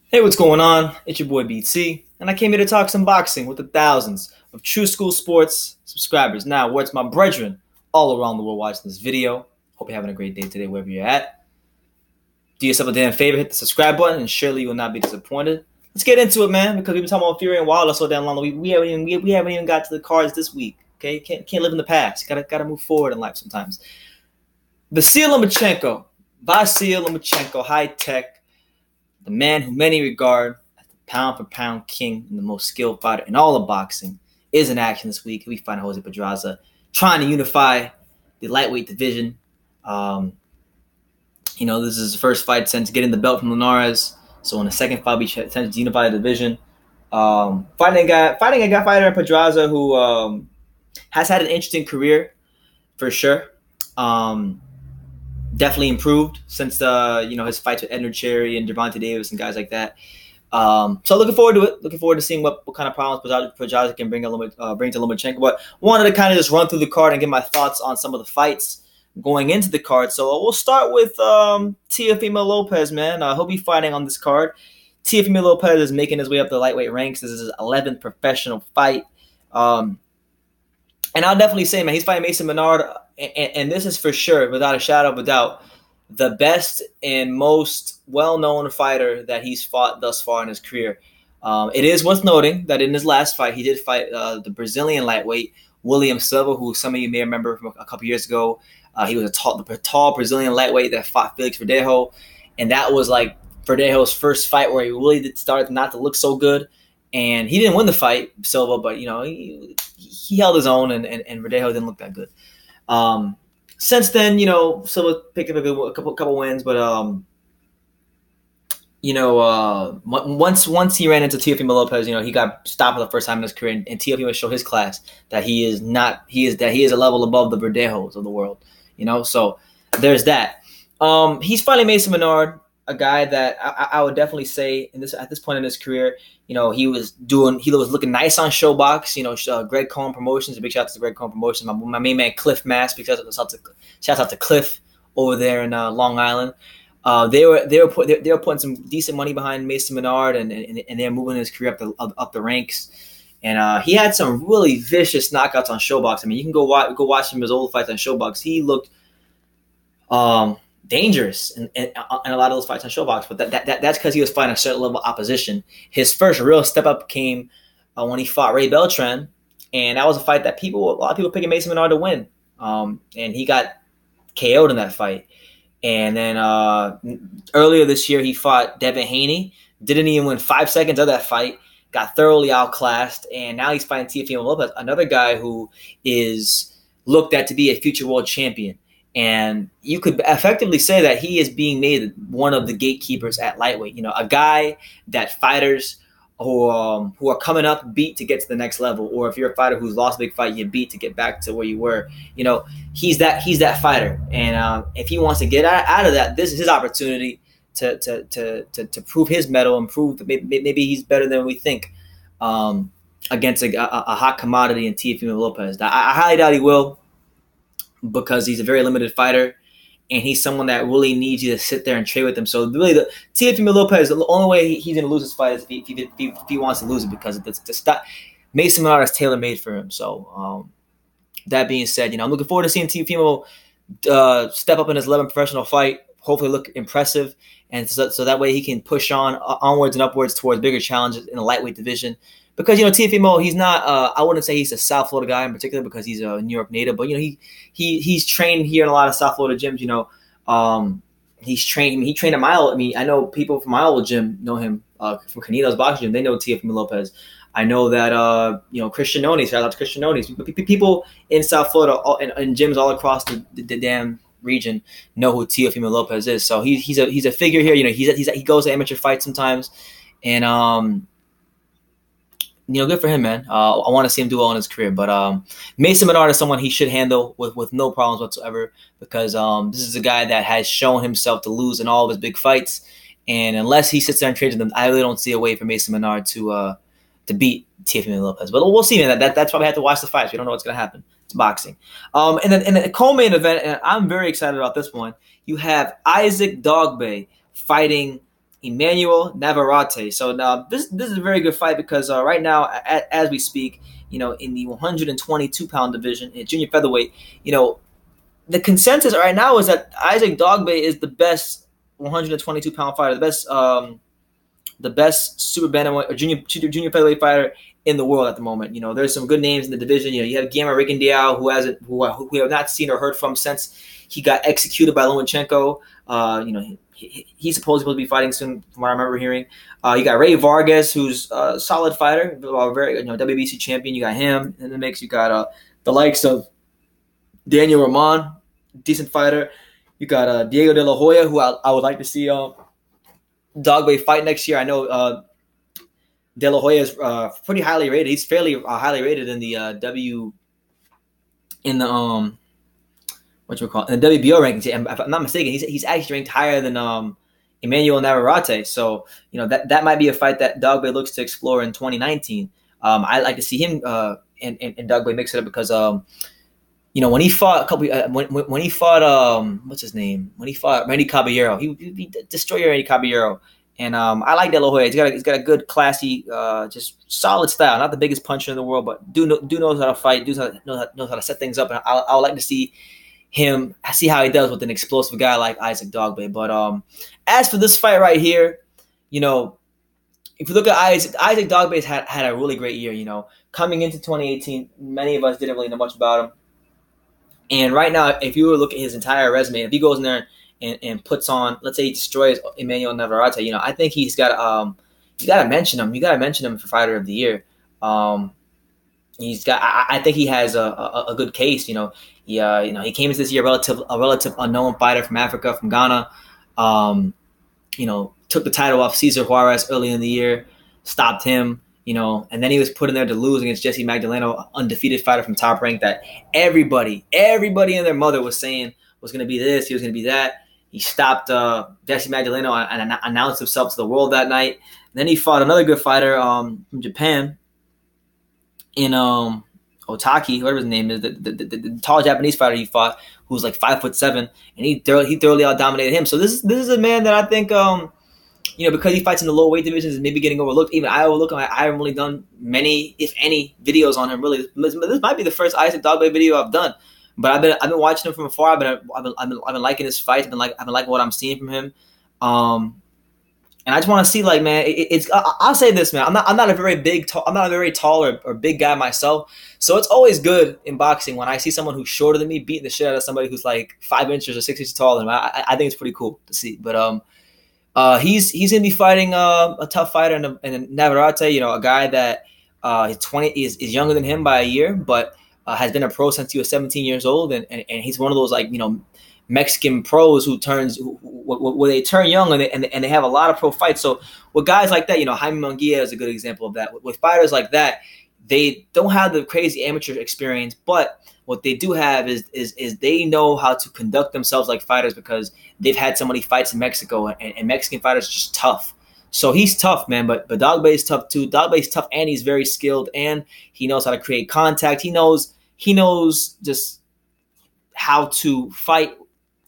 Hey, what's going on? It's your boy BT, and I came here to talk some boxing with the thousands of True School Sports subscribers. Now, where's my brethren all around the world watching this video? Hope you're having a great day today, wherever you're at. Do yourself a damn favor, hit the subscribe button, and surely you will not be disappointed. Let's get into it, man, because we've been talking about Fury and Wilder so damn long. We haven't even got to the cards this week. Okay, can't live in the past. Gotta move forward in life sometimes. Vasyl Lomachenko, high tech. The man who many regard as the pound-for-pound king and the most skilled fighter in all of boxing is in action this week. We find Jose Pedraza trying to unify the lightweight division. This is his first fight since getting the belt from Linares. So in the second fight, we attempts to unify the division. Fighting a fighter Pedraza who has had an interesting career for sure. Definitely improved since his fights with Edner Cherry and Gervonta Davis and guys like that. So looking forward to it. Looking forward to seeing what kind of problems Pedraza can bring to Lomachenko. But wanted to kind of just run through the card and get my thoughts on some of the fights going into the card. So we'll start with Teofimo Lopez, man. He'll be fighting on this card. Teofimo Lopez is making his way up the lightweight ranks. This is his 11th professional fight. And I'll definitely say, man, he's fighting Mason Menard. And this is for sure, without a shadow of a doubt, the best and most well-known fighter that he's fought thus far in his career. It is worth noting that in his last fight, he did fight the Brazilian lightweight, William Silva, who some of you may remember from a couple years ago. He was the tall Brazilian lightweight that fought Felix Verdejo. And that was like Verdejo's first fight where he really started not to look so good. And he didn't win the fight, Silva, but, he held his own, and Verdejo didn't look that good. Since then, Silva picked up a couple wins, but once he ran into Teofimo Lopez, he got stopped for the first time in his career, and Teofimo showed his class that he is a level above the Verdejos of the world, So there's that. He's fighting Mason Menard, a guy that I would definitely say at this point in his career, he was looking nice on ShowBox. Greg Cohen Promotions. A big shout out to Greg Cohen Promotions. My main man Cliff Mass. Shout out to Cliff over there in Long Island. They were putting some decent money behind Mason Menard, and they're moving his career up the ranks. And he had some really vicious knockouts on ShowBox. I mean, you can go watch him his old fights on ShowBox. He looked dangerous in a lot of those fights on ShowBox, but that's because he was fighting a certain level of opposition. His first real step up came when he fought Ray Beltran, and that was a fight that a lot of people picking Mason Menard to win, and he got KO'd in that fight. And then earlier this year, he fought Devin Haney, didn't even win 5 seconds of that fight, got thoroughly outclassed, and now he's fighting Teofimo Lopez, another guy who is looked at to be a future world champion. And you could effectively say that he is being made one of the gatekeepers at lightweight. A guy that fighters who are coming up beat to get to the next level, or if you're a fighter who's lost a big fight, you beat to get back to where you were. He's that fighter. And if he wants to get out of that, this is his opportunity to prove his mettle and prove that maybe he's better than we think against a hot commodity in Teofimo Lopez. I highly doubt he will, because he's a very limited fighter, and he's someone that really needs you to sit there and trade with him. So really, the Teofimo Lopez, the only way he's going to lose his fight is if he wants to lose it, because Mason Menard is tailor-made for him. So that being said, I'm looking forward to seeing Teofimo step up in his 11th professional fight, hopefully look impressive, and so that way he can push onwards and upwards towards bigger challenges in the lightweight division. Because, Teofimo, he's not, I wouldn't say he's a South Florida guy in particular because he's a New York native, but, he's trained here in a lot of South Florida gyms, he trained at my old, I know people from my old gym know him, from Canito's boxing gym. They know Teofimo Lopez. I know that, Christian Nonis, shout out to Christian Nonis. People in South Florida and gyms all across the damn region know who Teofimo Lopez is. So he's a figure here. He goes to amateur fights sometimes, and, good for him, man. I want to see him do well in his career. But Mason Menard is someone he should handle with no problems whatsoever, because this is a guy that has shown himself to lose in all of his big fights. And unless he sits there and trades with them, I really don't see a way for Mason Menard to beat Teofimo Lopez. But we'll see, man. That's why we have to watch the fights. We don't know what's going to happen. It's boxing. And then in the co-main event, and I'm very excited about this one, you have Isaac Dogobe fighting Emmanuel Navarrete. So now this is a very good fight because right now, as we speak, in the 122-pound division in junior featherweight, the consensus right now is that Isaac Dogbe is the best 122-pound fighter, the best super bantamweight or junior featherweight fighter in the world at the moment. There's some good names in the division. You have Guillermo Rigondeaux, who we have not seen or heard from since he got executed by Lomachenko. He's supposed to be fighting soon, from what I remember hearing. You got Ray Vargas, who's a solid fighter, very WBC champion. You got him in the mix. You got the likes of Daniel Ramon, decent fighter. You got Diego De La Hoya, who I would like to see Dogbe fight next year. I know De La Hoya is pretty highly rated. He's fairly highly rated in the in the WBO rankings. If I'm not mistaken, he's actually ranked higher than Emmanuel Navarrete. So that might be a fight that Dogbe looks to explore in 2019. I'd like to see him and Dogbe mix it up because when he fought when he fought what's his name, when he fought Randy Caballero, he destroyed Randy Caballero. And I like De La Hoya. He's got a good, classy, just solid style. Not the biggest puncher in the world, but knows how to fight. Knows how to set things up. And I would like to see how he does with an explosive guy like Isaac Dogbe. But as for this fight right here, if you look at Isaac Dogbe had a really great year. Coming into 2018, many of us didn't really know much about him. And right now, if you were to look at his entire resume, if he goes in there and puts on, let's say he destroys Emmanuel Navarrete, I think he's got you got to mention him. You got to mention him for Fighter of the Year. I think he has a good case. He came into this year a relative unknown fighter from Africa, from Ghana. Took the title off Cesar Juarez early in the year, stopped him. And then he was put in there to lose against Jesse Magdaleno, undefeated fighter from Top Rank that everybody and their mother was saying was going to be this, he was going to be that. He stopped Jesse Magdaleno and announced himself to the world that night. And then he fought another good fighter from Japan in Otaki, whatever his name is, the tall Japanese fighter he fought, who was like 5'7", and he thoroughly out-dominated him. So this is a man that I think because he fights in the low weight divisions and maybe getting overlooked. Even I overlook him. I haven't really done many, if any, videos on him. Really, this might be the first Isaac Dogbe video I've done. But I've been watching him from afar. I've been liking his fights. I've been liking what I'm seeing from him. And I just want to see, like, man, I'll say this, man. I'm not a very tall or big guy myself. So it's always good in boxing when I see someone who's shorter than me beating the shit out of somebody who's like 5 inches or 6 inches taller than me. I think it's pretty cool to see. But he's gonna be fighting a tough fighter in Navarrete. A guy that is younger than him by a year, but has been a pro since he was 17 years old, and he's one of those Mexican pros who they turn young and they have a lot of pro fights. So with guys like that, Jaime Munguia is a good example of that. With fighters like that, they don't have the crazy amateur experience, but what they do have is they know how to conduct themselves like fighters because they've had so many fights in Mexico, and Mexican fighters are just tough. So he's tough, man, but Dogbe is tough too. Dogbe is tough, and he's very skilled, and he knows how to create contact. He knows just how to fight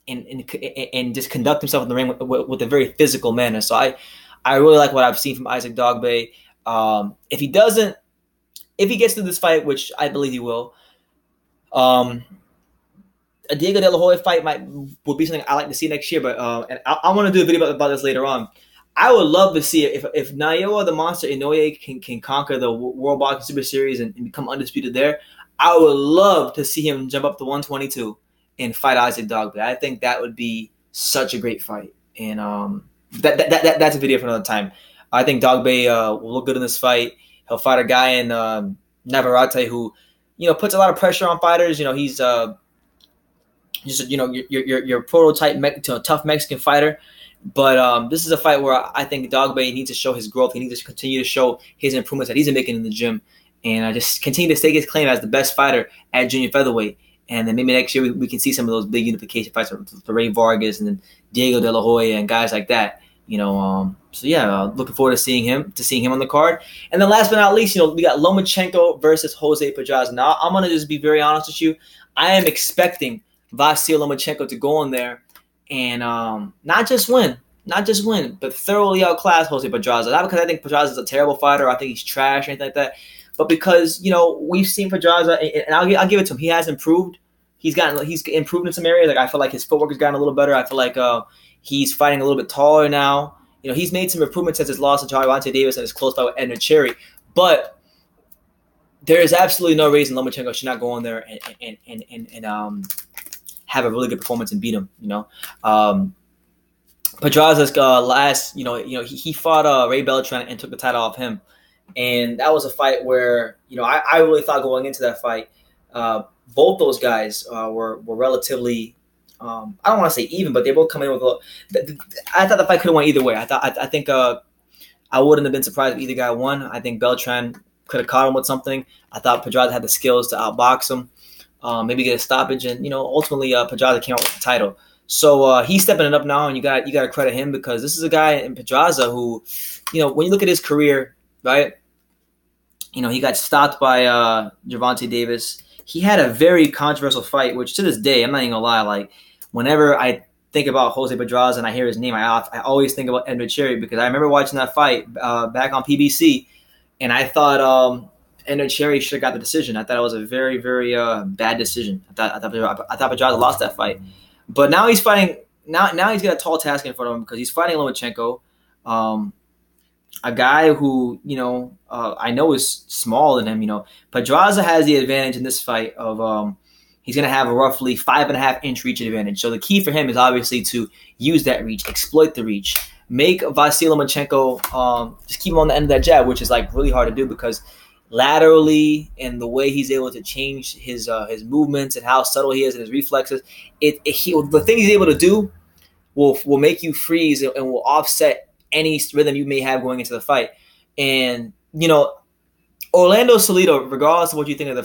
and just conduct himself in the ring with a very physical manner. So I really like what I've seen from Isaac Dogbe. If he gets through this fight, which I believe he will, a Diego De La Hoya fight would be something I like to see next year. But and I want to do a video about this later on. I would love to see if Naoya the Monster Inoue can conquer the World Boxing Super Series and become undisputed there. I would love to see him jump up to 122 and fight Isaac Dogbe. I think that would be such a great fight. And that's a video for another time. I think Dogbe will look good in this fight. He'll fight a guy in Navarrete who, puts a lot of pressure on fighters. He's just your prototype tough Mexican fighter. But this is a fight where I think Dogbe needs to show his growth. He needs to continue to show his improvements that he's making in the gym, and just continue to stake his claim as the best fighter at junior featherweight. And then maybe next year we can see some of those big unification fights for Ray Vargas and then Diego De La Hoya and guys like that. So yeah, looking forward to seeing him on the card. And then last but not least, we got Lomachenko versus Jose Pedraza. Now I'm gonna just be very honest with you. I am expecting Vasyl Lomachenko to go in there and not just win, not just win, but thoroughly outclass Jose Pedraza. Not because I think Pedraza is a terrible fighter, or I think he's trash or anything like that, but because we've seen Pedraza, and I'll give it to him. He has improved. He's improved in some areas. Like I feel like his footwork has gotten a little better. I feel like he's fighting a little bit taller now. He's made some improvements since his loss to Gervonta Davis and his close fight with Edmund Cherry. But there is absolutely no reason Lomachenko should not go in there and have a really good performance and beat him. Pedraza's last, he fought Ray Beltran and took the title off him, and that was a fight where I really thought going into that fight, both those guys were relatively. I don't want to say even, but they both come in with I thought the fight could have went either way. I think I wouldn't have been surprised if either guy won. I think Beltran could have caught him with something. I thought Pedraza had the skills to outbox him, maybe get a stoppage, and ultimately Pedraza came out with the title. So he's stepping it up now, and you got to credit him because this is a guy in Pedraza who, when you look at his career, right? He got stopped by Gervonta Davis. He had a very controversial fight, which to this day, I'm not even gonna lie, like whenever I think about Jose Pedraza and I hear his name, I always think about Edmund Cherry because I remember watching that fight back on PBC, and I thought Edmund Cherry should have got the decision. I thought it was a very, very bad decision. I thought Pedraza lost that fight, but now he's fighting. Now he's got a tall task in front of him because he's fighting Lomachenko, a guy who I know is smaller than him. Pedraza has the advantage in this fight of he's going to have a roughly 5.5-inch reach advantage. So the key for him is obviously to use that reach, exploit the reach, make Vasily Lomachenko just keep him on the end of that jab, which is like really hard to do because laterally and the way he's able to change his movements and how subtle he is and his reflexes, the thing he's able to do will make you freeze and will offset any rhythm you may have going into the fight. And Orlando Salido, regardless of what you think of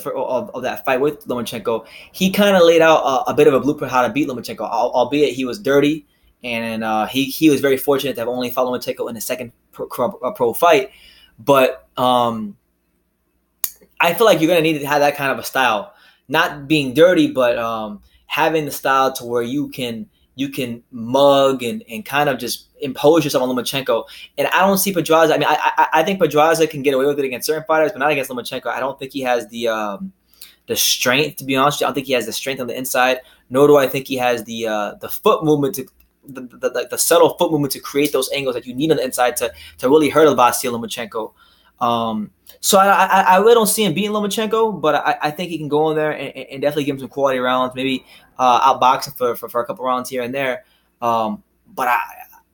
that fight with Lomachenko, he kind of laid out a bit of a blueprint how to beat Lomachenko, albeit he was dirty, and he was very fortunate to have only fought Lomachenko in his second pro fight. But I feel like you're going to need to have that kind of a style, not being dirty, but having the style to where you can mug and kind of just impose yourself on Lomachenko. And I don't see Pedraza. I mean, I think Pedraza can get away with it against certain fighters, but not against Lomachenko. I don't think he has the strength, to be honest. I don't think he has the strength on the inside, nor do I think he has the foot movement the subtle foot movement to create those angles that you need on the inside to really hurt Vasily Lomachenko. So I really don't see him beating Lomachenko, but I think he can go in there and definitely give him some quality rounds, maybe outbox him for a couple rounds here and there. But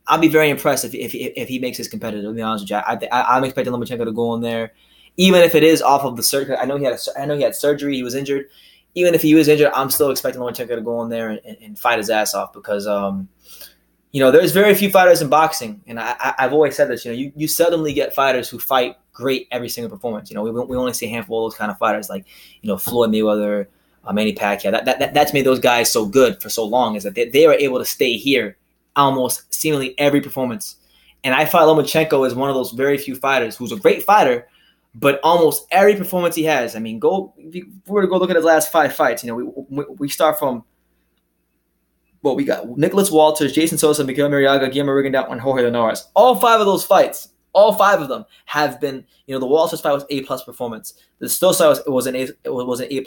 I'll be very impressed if he makes his competitive, to be honest with you. I'm expecting Lomachenko to go in there, even if it is off of the surgery. I know he had surgery. He was injured. Even if he was injured, I'm still expecting Lomachenko to go in there and fight his ass off because there's very few fighters in boxing, and I've always said this. You seldomly get fighters who fight great every single performance. We only see a handful of those kind of fighters, like Floyd Mayweather, Manny Pacquiao. That's made those guys so good for so long, is that they are able to stay here almost seemingly every performance. And I fight Lomachenko as one of those very few fighters who's a great fighter, but almost every performance he has. I mean, if we were to go look at his last 5 fights, we start from. Well, we got Nicholas Walters, Jason Sosa, Miguel Mariaga, Guillermo Rigondeaux, and Jorge Linares. All 5 of those fights, all 5 of them have been, the Walters fight was A+ performance. The Sosa was an A+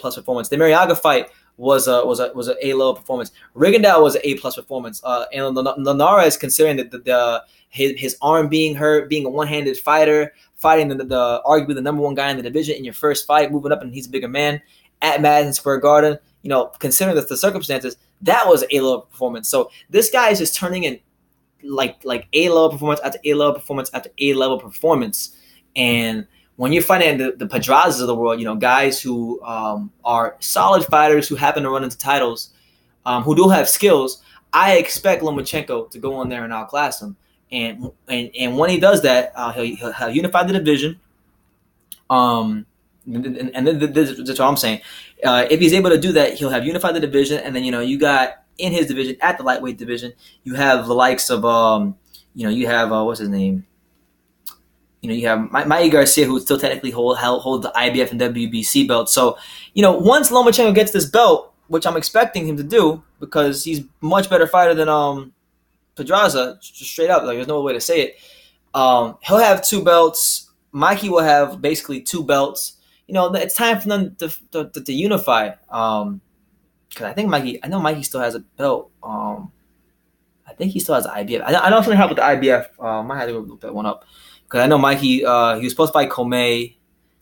performance. The Mariaga fight was an A- performance. Rigondeaux was an A+ performance. And Linares, considering that his arm being hurt, being a one-handed fighter, fighting the arguably the number 1 guy in the division in your first fight, moving up, and he's a bigger man at Madison Square Garden. Considering the circumstances, that was an A-level performance. So this guy is just turning in like A-level performance after A-level performance after A-level performance. And when you're fighting the Pedrazas of the world, guys who are solid fighters who happen to run into titles, who do have skills, I expect Lomachenko to go in there and outclass him. And when he does that, he'll unify the division. And this is what I'm saying. If he's able to do that, he'll have unified the division, and then you got in his division at the lightweight division, you have the likes of you have what's his name? You have Mikey Garcia, who still technically hold the IBF and WBC belt. So once Lomachenko gets this belt, which I'm expecting him to do, because he's a much better fighter than Pedraza, just straight up, like there's no way to say it. He'll have 2 belts. Mikey will have basically 2 belts. You know, it's time for them to unify. Because I know Mikey still has a belt. I think he still has an IBF. I know something happened with the IBF. I might have to go look that one up. Because I know Mikey, he was supposed to fight Comey,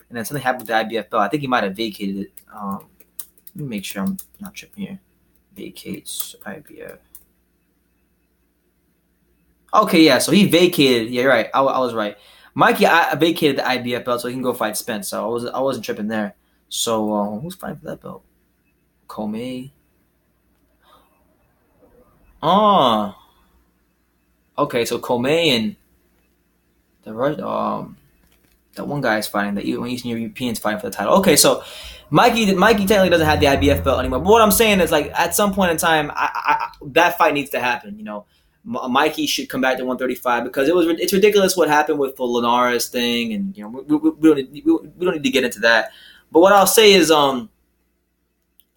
and then something happened with the IBF belt. I think he might have vacated it. Let me make sure I'm not tripping here. Vacates IBF. Okay, yeah, so he vacated. Yeah, you're right. I was right. Mikey I vacated the IBF belt so he can go fight Spence. So I wasn't tripping there. So who's fighting for that belt? Comey. Oh, okay. So Comey and that one guy is fighting. The Eastern Europeans fighting for the title. Okay, so Mikey technically doesn't have the IBF belt anymore. But what I'm saying is, like, at some point in time, that fight needs to happen. You know, Mikey should come back to 135 because it's ridiculous what happened with the Linares thing, and you know we don't need to get into that. But what I'll say is,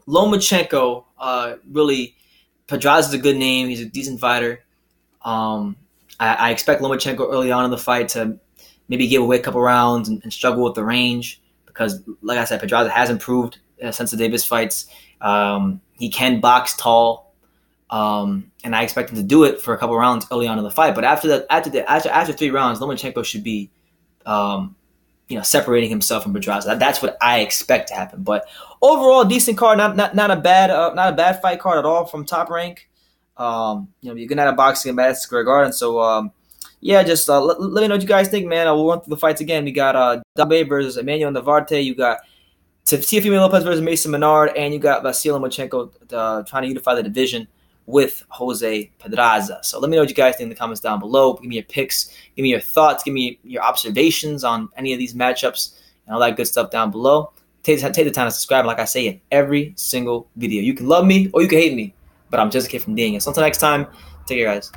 Lomachenko really Pedraza is a good name. He's a decent fighter. I expect Lomachenko early on in the fight to maybe give away a couple rounds and struggle with the range because, like I said, Pedraza has improved since the Davis fights. He can box tall, and I expect him to do it for a couple rounds early on in the fight. But after 3 rounds, Lomachenko should be, separating himself from Pedraza. That's what I expect to happen. But overall, decent card, not a bad fight card at all from Top Rank. You're good at boxing in Madison Square Garden. So, just let me know what you guys think, man. We'll run through the fights again. We got Dogobe versus Emmanuel Navarrete. You got Teofimo Lopez versus Mason Menard. And you got Vasily Lomachenko trying to unify the division with Jose Pedraza. So let me know what you guys think in the comments down below. Give me your picks. Give me your thoughts. Give me your observations on any of these matchups and all that good stuff down below. Take the time to subscribe, like I say in every single video. You can love me or you can hate me, but I'm just a kid from Daniel. So until next time, take care, guys.